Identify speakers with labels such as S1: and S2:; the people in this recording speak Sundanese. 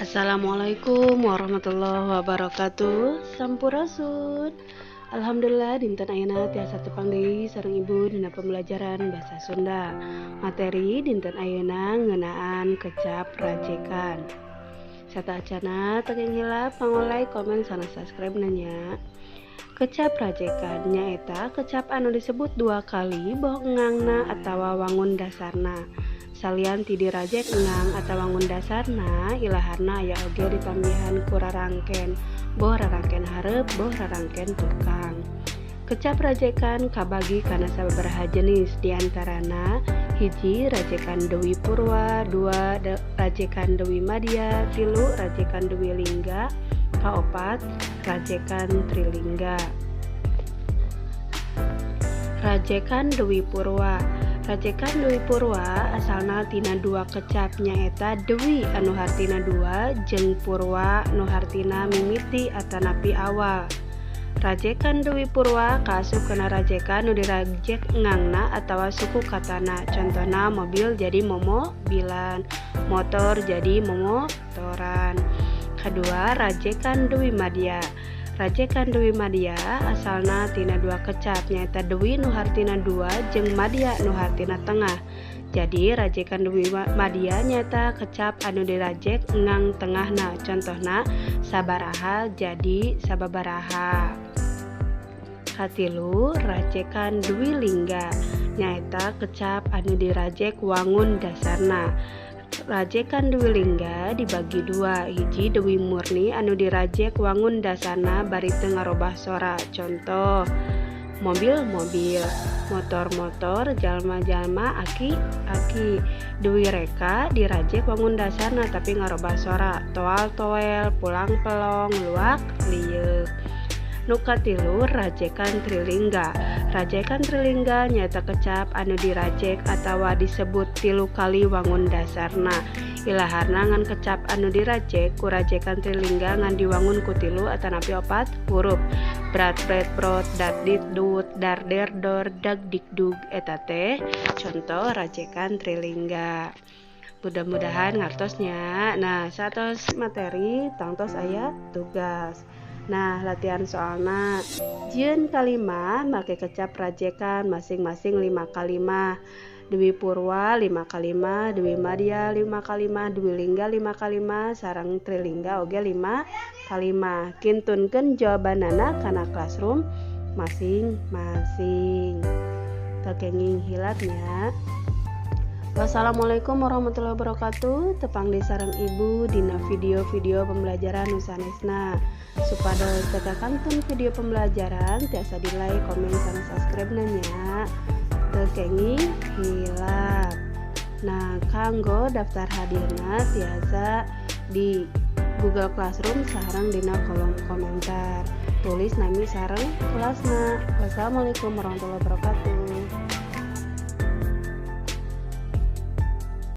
S1: Assalamualaikum warahmatullahi wabarakatuh. Sampurasun. Alhamdulillah dinten ayeuna tiasa tepang deui sareng ibu dina pembelajaran basa Sunda. Materi dinten ayeuna ngeunaan kecap rajekan. Satacana teu ngilap pangolai komen sana subscribe nanya. Kecap rajekan nyaeta kecap anu disebut dua kali boh engangna atawa wangun dasarna. Salian ti dirajek engang atawa wangun dasarna ilaharna aya oge ditambihan ku rarangken, boh rarangken hareup boh rarangken tukang. Kecap rajekan kabagi kana sababaraha jenis diantarana hiji rajekan Dewi Purwa, dua rajekan Dewi Madya, tilu rajekan Dewi Lingga, kaopat rajekan Trilingga. Rajekan Dewi Purwa. Rajekan Dewi Purwa asalna tina dua kecap nyaeta Dewi anu hartina dua jeung Purwa nu hartina mimiti atanapi awal. Rajekan Dewi Purwa kaasup kana rajekan nu dirajek engangna atawa suku katana. Contohna mobil jadi momobilan, motor jadi momotoran. Kedua, rajekan Dewi Madya. Rajekan Dewi Madya asalna tina dua kecap nyaeta Dewi nu hartina dua jeung Madya nu hartina tengah. Jadi rajekan Dewi Madya nyaeta kecap anu dirajek engang tengahna. Contohna sabaraha jadi sababaraha. Katilu, rajekan Dewi Lingga nyaeta kecap anu dirajek wangun dasarna. Rajekan Dewi Lingga dibagi dua, hiji Dewi Murni anu dirajek wangun dasarna bari teu ngarobah sora. Contoh mobil-mobil, motor-motor, jalma-jalma, aki-aki. Dewi Reka dirajek wangun dasarna tapi ngarobah sora. Toal-toel, pulang-pelong, luak-liuk. Nu katilu, rajekan Trilingga. Rajekan Trilingga nyaeta kecap anu dirajek atawa disebut tilu kali wangun dasarna. Ilaharna ngan kecap anu dirajek ku rajekan Trilingga ngan diwangun ku tilu atanapi opat huruf. Brat bret brot dat dit dut dar der dor dag dik dug eta teh contoh rajekan Trilingga. Mudah-mudahan ngartosnya. Nah, satos materi tangtos aya tugas. Nah, latihan soalna jieun kalimah make kecap rajekan masing-masing 5 kalimah. Dewi Purwa 5 kalimah, Dewi Madya 5 kalimah, Dewi Lingga 5 kalimah, sareng Trilingga oge 5 kalimah. Kintunkeun jawabanana kana classroom masing-masing. Takenging hilatnya. Wassalamualaikum warahmatullahi wabarakatuh. Tepang di sareng ibu dina video-video pembelajaran nu sanesna. Supados tetekantun video pembelajaran tiasa di like, komen, sareng subscribe nanya. Tekenging hilap. Nah, kanggo daftar hadirna tiasa di Google Classroom sareng dina kolom komentar. Tulis nami sareng kelasna. Wassalamualaikum warahmatullahi wabarakatuh.